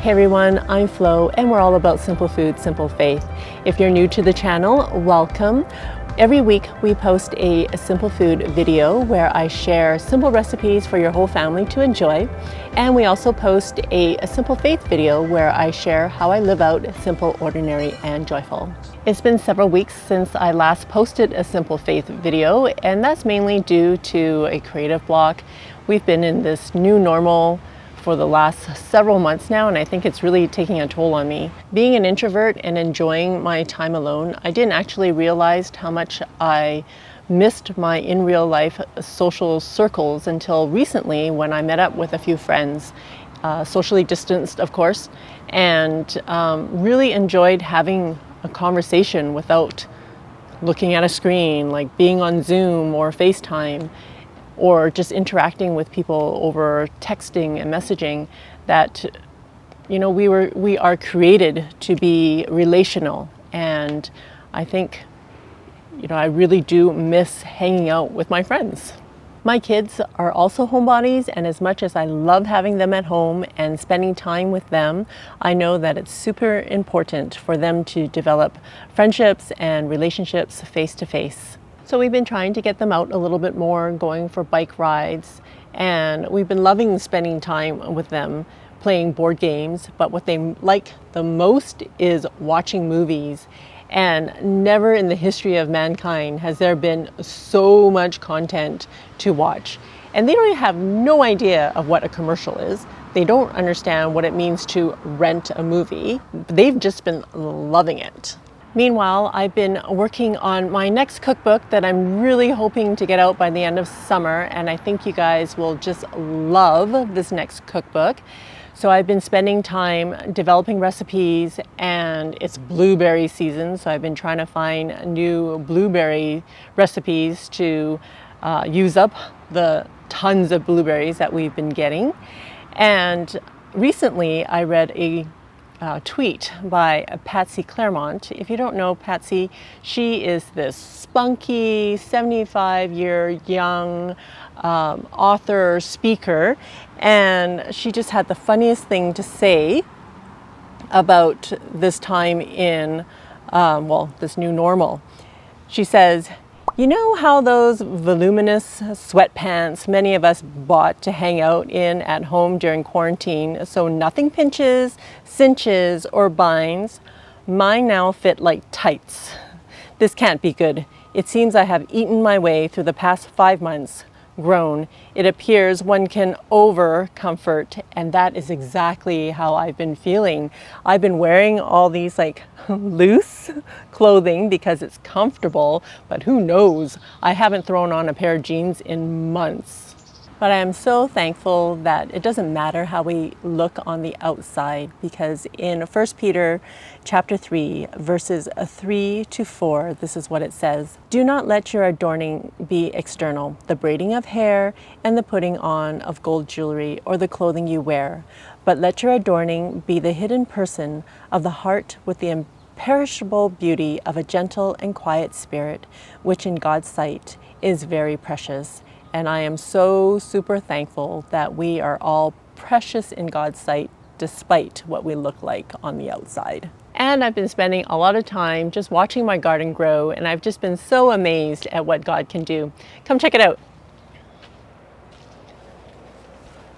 Hey everyone, I'm Flo and we're all about simple food, simple faith. If you're new to the channel, welcome. Every week we post a simple food video where I share simple recipes for your whole family to enjoy. And we also post a simple faith video where I share how I live out simple, ordinary, and joyful. It's been several weeks since I last posted a simple faith video, and that's mainly due to a creative block. We've been in this new normal for the last several months now, and I think it's really taking a toll on me. Being an introvert and enjoying my time alone, I didn't actually realize how much I missed my in real life social circles until recently when I met up with a few friends, socially distanced of course, and really enjoyed having a conversation without looking at a screen, like being on Zoom or FaceTime, or just interacting with people over texting and messaging. That, you know, we are created to be relational, and I think, you know, I really do miss hanging out with my friends. My kids are also homebodies, and as much as I love having them at home and spending time with them, I know that it's super important for them to develop friendships and relationships face to face. So we've been trying to get them out a little bit more, going for bike rides, and we've been loving spending time with them, playing board games, but what they like the most is watching movies. And never in the history of mankind has there been so much content to watch. And they don't have no idea of what a commercial is. They don't understand what it means to rent a movie. They've just been loving it. Meanwhile, I've been working on my next cookbook that I'm really hoping to get out by the end of summer, and I think you guys will just love this next cookbook. So I've been spending time developing recipes, and it's blueberry season, so I've been trying to find new blueberry recipes to use up the tons of blueberries that we've been getting. And recently I read a tweet by Patsy Claremont. If you don't know Patsy, she is this spunky 75-year young author, speaker, and she just had the funniest thing to say about this time in, this new normal. She says, "You know how those voluminous sweatpants many of us bought to hang out in at home during quarantine so nothing pinches, cinches, or binds? Mine now fit like tights. This can't be good. It seems I have eaten my way through the past 5 months. Grown. It appears one can over comfort," and that is exactly how I've been feeling. I've been wearing all these like loose clothing because it's comfortable, but who knows? I haven't thrown on a pair of jeans in months. But I am so thankful that it doesn't matter how we look on the outside, because in 1 Peter chapter 3, verses 3 to 4, this is what it says. "Do not let your adorning be external, the braiding of hair and the putting on of gold jewelry or the clothing you wear, but let your adorning be the hidden person of the heart with the imperishable beauty of a gentle and quiet spirit, which in God's sight is very precious." And I am so super thankful that we are all precious in God's sight, despite what we look like on the outside. And I've been spending a lot of time just watching my garden grow, and I've just been so amazed at what God can do. Come check it out.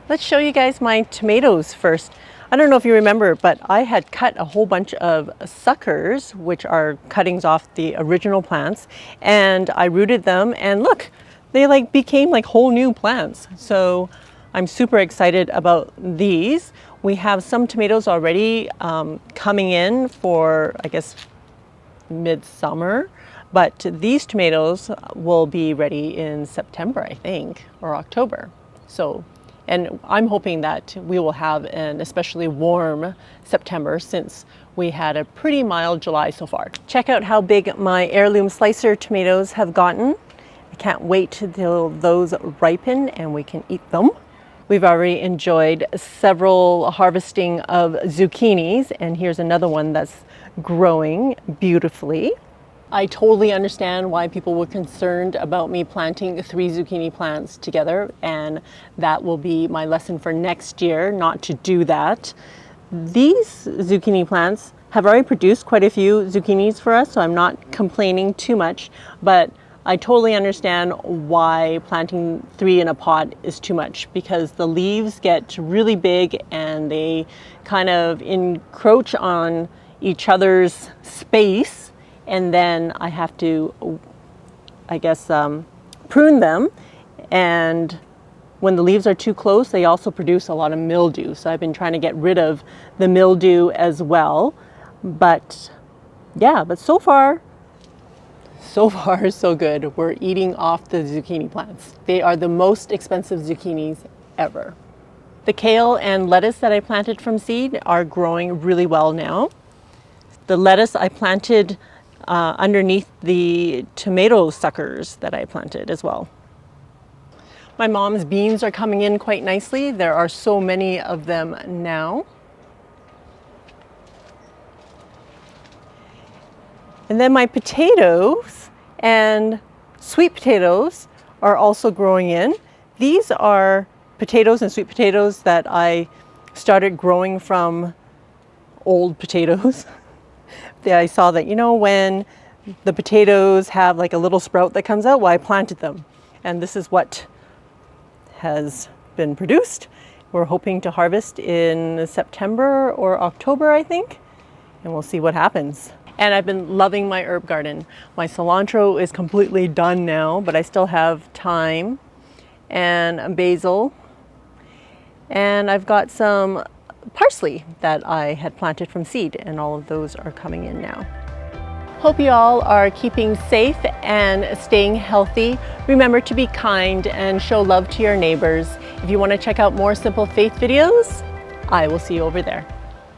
Let's show you guys my tomatoes first. I don't know if you remember, but I had cut a whole bunch of suckers, which are cuttings off the original plants, and I rooted them, and look, they like became like whole new plants. So I'm super excited about these. We have some tomatoes already coming in for, I guess, midsummer, but these tomatoes will be ready in September, I think, or October. So, and I'm hoping that we will have an especially warm September, since we had a pretty mild July so far. Check out how big my heirloom slicer tomatoes have gotten. I can't wait till those ripen and we can eat them. We've already enjoyed several harvesting of zucchinis, and here's another one that's growing beautifully. I totally understand why people were concerned about me planting 3 zucchini plants together, and that will be my lesson for next year, not to do that. These zucchini plants have already produced quite a few zucchinis for us, so I'm not complaining too much, but I totally understand why planting 3 in a pot is too much, because the leaves get really big and they kind of encroach on each other's space, and then I have to, I guess, prune them, and when the leaves are too close, they also produce a lot of mildew. So I've been trying to get rid of the mildew as well. But yeah, but so far so good. We're eating off the zucchini plants. They are the most expensive zucchinis ever. The kale and lettuce that I planted from seed are growing really well now. The lettuce I planted underneath the tomato suckers that I planted as well. My mom's beans are coming in quite nicely. There are so many of them now. And then my potatoes and sweet potatoes are also growing in. These are potatoes and sweet potatoes that I started growing from old potatoes. I saw that, you know, when the potatoes have like a little sprout that comes out, well, I planted them. And this is what has been produced. We're hoping to harvest in September or October, I think, and we'll see what happens. And I've been loving my herb garden. My cilantro is completely done now, but I still have thyme and basil, and I've got some parsley that I had planted from seed, and all of those are coming in now. Hope you all are keeping safe and staying healthy. Remember to be kind and show love to your neighbors. If you want to check out more Simple Faith videos, I will see you over there.